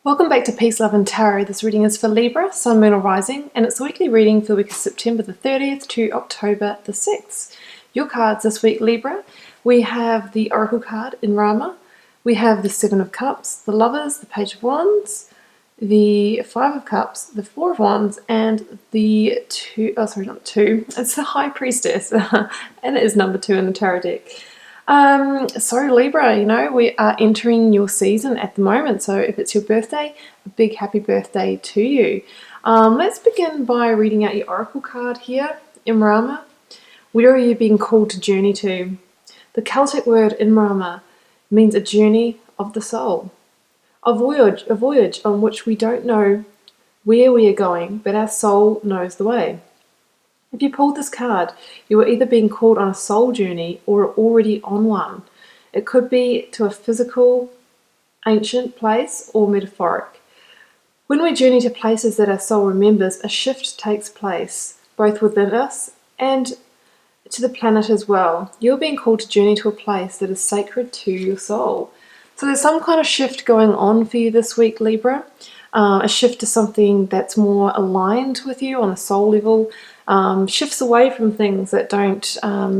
Welcome back to Peace, Love and Tarot. This reading is for Libra, Sun, Moon or Rising, and it's the weekly reading for the week of September the 30th to October the 6th. Your cards this week, Libra. We have the Oracle card in Rama. We have the Seven of Cups, the Lovers, the Page of Wands, the Five of Cups, the Four of Wands, and the it's the High Priestess, and it is number 2 in the tarot deck. So Libra, we are entering your season at the moment. So if it's your birthday, a big happy birthday to you. Let's begin by reading out your Oracle card here, Imrama. Where are you being called to journey to? The Celtic word Imrama means a journey of the soul. A voyage on which we don't know where we are going, but our soul knows the way. If you pulled this card, you are either being called on a soul journey or are already on one. It could be to a physical, ancient place or metaphoric. When we journey to places that our soul remembers, a shift takes place, both within us and to the planet as well. You're being called to journey to a place that is sacred to your soul. So there's some kind of shift going on for you this week, Libra. A shift to something that's more aligned with you on a soul level. Shifts away from things that don't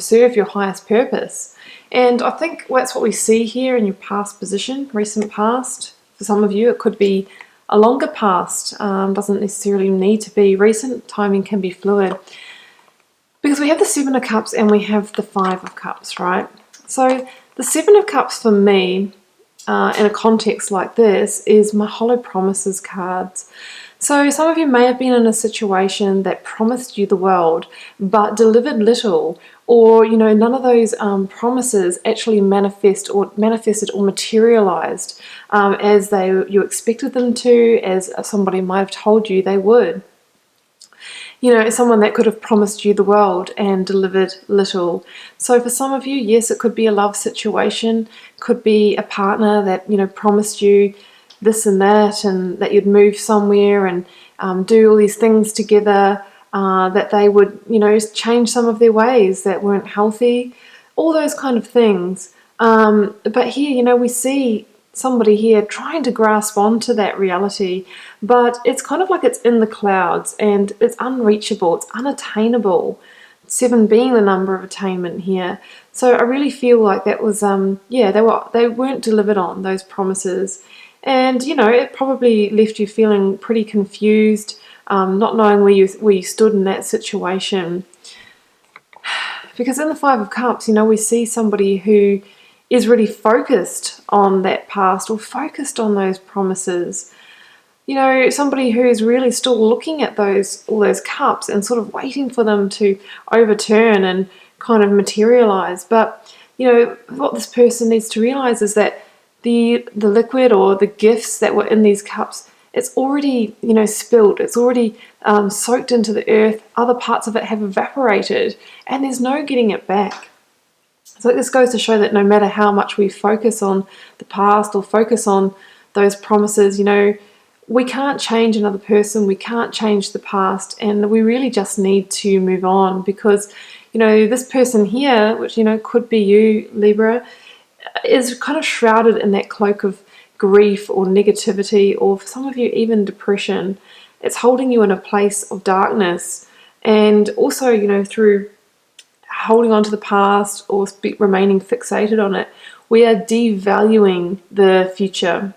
serve your highest purpose. And I think that's what we see here in your past position, recent past. For some of you, it could be a longer past. Doesn't necessarily need to be recent. Timing can be fluid. Because we have the Seven of Cups and we have the Five of Cups, right? So the Seven of Cups for me, in a context like this, is my Hollow Promises cards. So some of you may have been in a situation that promised you the world but delivered little, or none of those promises actually manifested or materialized as you expected them to, as somebody might have told you they would. Someone that could have promised you the world and delivered little. So for some of you, yes, it could be a love situation, could be a partner that promised you this and that you'd move somewhere and do all these things together, that they would change some of their ways that weren't healthy, all those kind of things. But here we see somebody here trying to grasp onto that reality, but it's kind of like it's in the clouds and it's unreachable, it's unattainable. 7 being the number of attainment here. So I really feel like that was they weren't delivered on, those promises. And it probably left you feeling pretty confused, not knowing where you stood in that situation. Because in the Five of Cups, we see somebody who is really focused on that past or focused on those promises. Somebody who is really still looking at all those cups and sort of waiting for them to overturn and kind of materialize. But what this person needs to realize is that the liquid or the gifts that were in these cups, it's already spilled, it's already soaked into the earth. Other parts of it have evaporated and there's no getting it back. So this goes to show that no matter how much we focus on the past or focus on those promises, we can't change another person, we can't change the past, and we really just need to move on. Because this person here, which could be you, Libra, is kind of shrouded in that cloak of grief or negativity, or for some of you even depression. It's holding you in a place of darkness, and also through holding on to the past or remaining fixated on it, we are devaluing the future.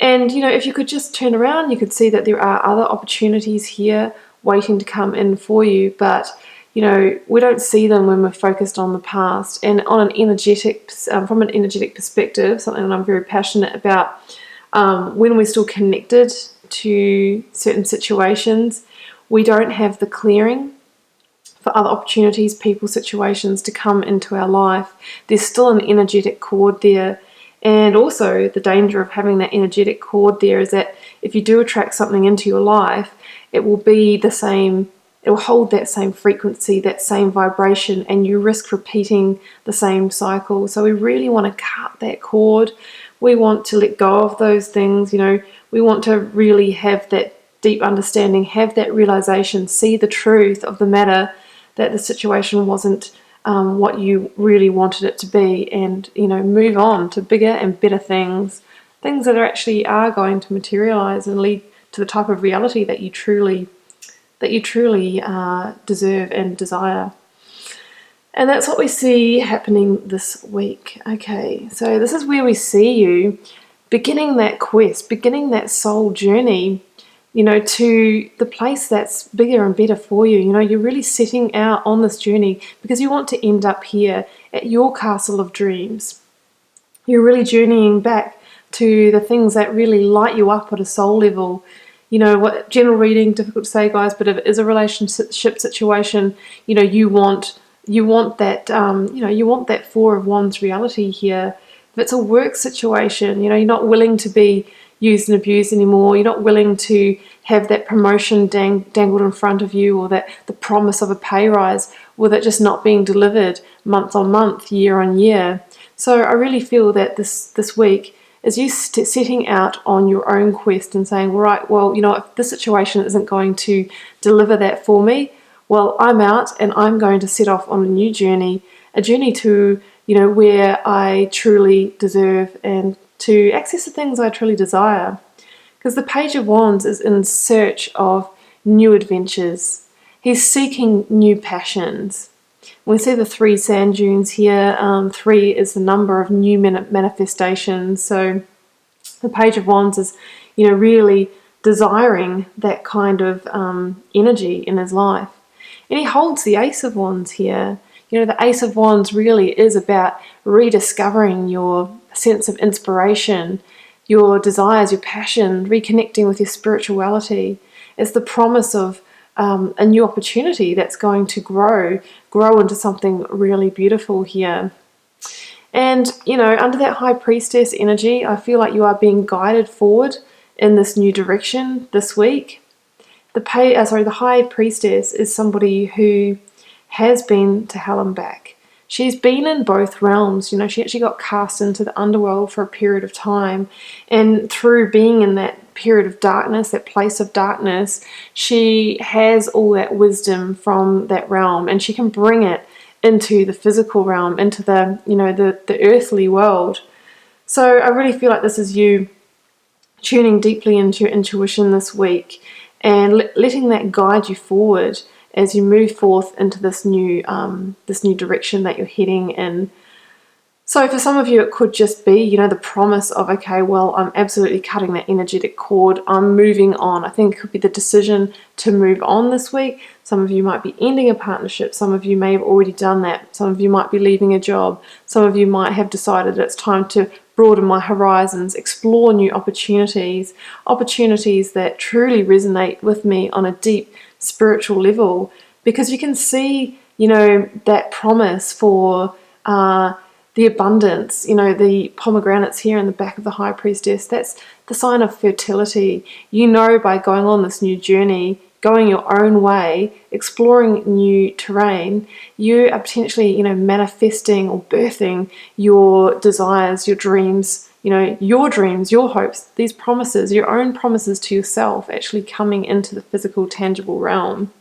And if you could just turn around, you could see that there are other opportunities here waiting to come in for you, but we don't see them when we're focused on the past. And on an energetic, from an energetic perspective, something that I'm very passionate about, when we're still connected to certain situations, we don't have the clearing for other opportunities, people, situations to come into our life. There's still an energetic cord there. And also the danger of having that energetic cord there is that if you do attract something into your life, it will be the same. It will hold that same frequency, that same vibration, and you risk repeating the same cycle. So we really want to cut that cord. We want to let go of those things. We want to really have that deep understanding, have that realization, see the truth of the matter, that the situation wasn't what you really wanted it to be, and move on to bigger and better things things that are going to materialize and lead to the type of reality that you truly deserve and desire. And that's what we see happening this week. Okay, so this is where we see you beginning that quest, beginning that soul journey, to the place that's bigger and better for you. You're really setting out on this journey because you want to end up here at your castle of dreams. You're really journeying back to the things that really light you up at a soul level. What general reading, difficult to say, guys, but if it is a relationship situation, you want that, you want that Four of Wands reality here. If it's a work situation, you're not willing to be used and abused anymore. You're not willing to have that promotion dangled in front of you, or that the promise of a pay rise, with it just not being delivered month on month, year on year. So I really feel that this week is you setting out on your own quest and saying, right, well, if this situation isn't going to deliver that for me, well, I'm out and I'm going to set off on a new journey, a journey to, where I truly deserve and to access the things I truly desire. Because the Page of Wands is in search of new adventures. He's seeking new passions. We see the 3 sand dunes here. 3 is the number of new manifestations. So the Page of Wands is, really desiring that kind of energy in his life. And he holds the Ace of Wands here. The Ace of Wands really is about rediscovering your sense of inspiration, your desires, your passion, reconnecting with your spirituality. It's the promise of a new opportunity that's going to grow into something really beautiful here. And, under that High Priestess energy, I feel like you are being guided forward in this new direction this week. The High Priestess is somebody who has been to hell and back. She's been in both realms. She actually got cast into the underworld for a period of time. And through being in that period of darkness, that place of darkness, she has all that wisdom from that realm, and she can bring it into the physical realm, into the, the earthly world. So I really feel like this is you tuning deeply into your intuition this week and letting that guide you forward as you move forth into this new direction that you're heading in. So for some of you, it could just be, the promise of, okay, well, I'm absolutely cutting that energetic cord. I'm moving on. I think it could be the decision to move on this week. Some of you might be ending a partnership. Some of you may have already done that. Some of you might be leaving a job. Some of you might have decided it's time to broaden my horizons, explore new opportunities that truly resonate with me on a deep spiritual level, because you can see, that promise for the abundance, the pomegranates here in the back of the High Priestess. That's the sign of fertility. By going on this new journey, going your own way, exploring new terrain, you are potentially, manifesting or birthing your desires, your dreams, your hopes, these promises, your own promises to yourself, actually coming into the physical, tangible realm.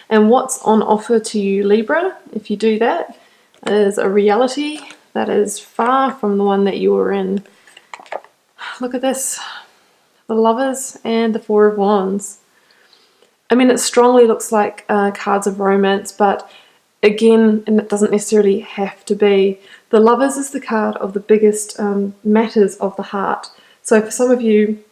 And what's on offer to you, Libra, if you do that, is a reality that is far from the one that you were in. Look at this. The Lovers and the Four of Wands. I mean, it strongly looks like cards of romance, but again, and it doesn't necessarily have to be. The Lovers is the card of the biggest matters of the heart. So for some of you,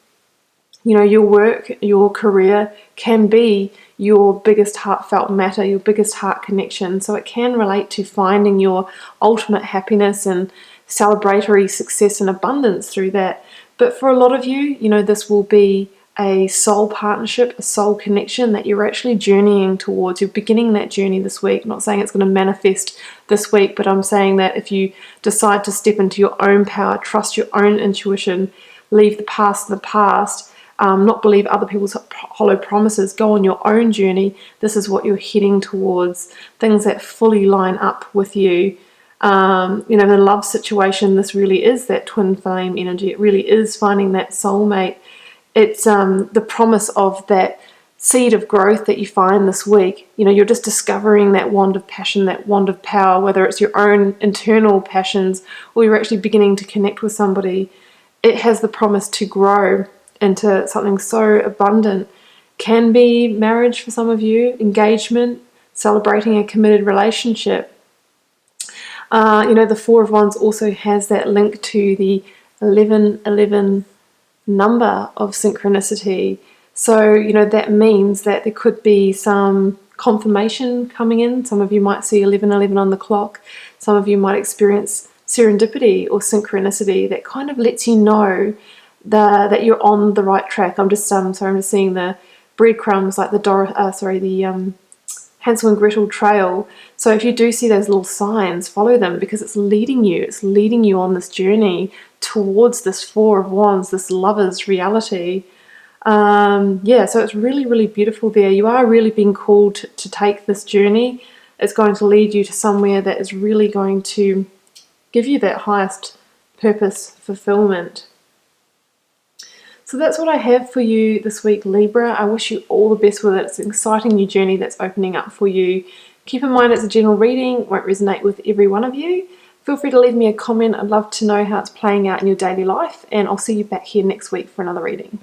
your work, your career can be your biggest heartfelt matter, your biggest heart connection. So it can relate to finding your ultimate happiness and celebratory success and abundance through that. But for a lot of you, this will be a soul partnership, a soul connection that you're actually journeying towards. You're beginning that journey this week. I'm not saying it's going to manifest this week, but I'm saying that if you decide to step into your own power, trust your own intuition, leave the past in the past, not believe other people's hollow promises, go on your own journey, this is what you're heading towards. Things that fully line up with you. The love situation, this really is that twin flame energy. It really is finding that soulmate. It's the promise of that seed of growth that you find this week. You're just discovering that wand of passion, that wand of power, whether it's your own internal passions or you're actually beginning to connect with somebody it has the promise to grow into something so abundant. Can be marriage for some of you, engagement, celebrating a committed relationship. The Four of Wands also has that link to the 1111 number of synchronicity. So, that means that there could be some confirmation coming in. Some of you might see 1111 on the clock. Some of you might experience serendipity or synchronicity that kind of lets you know that you're on the right track. I'm just seeing the breadcrumbs, like the Hansel and Gretel trail. So if you do see those little signs, follow them, because it's leading you on this journey towards this Four of Wands, this lover's reality. So it's really, really beautiful there. You are really being called to take this journey. It's going to lead you to somewhere that is really going to give you that highest purpose fulfillment. So that's what I have for you this week, Libra. I wish you all the best with it. It's an exciting new journey that's opening up for you. Keep in mind it's a general reading, won't resonate with every one of you. Feel free to leave me a comment. I'd love to know how it's playing out in your daily life, and I'll see you back here next week for another reading.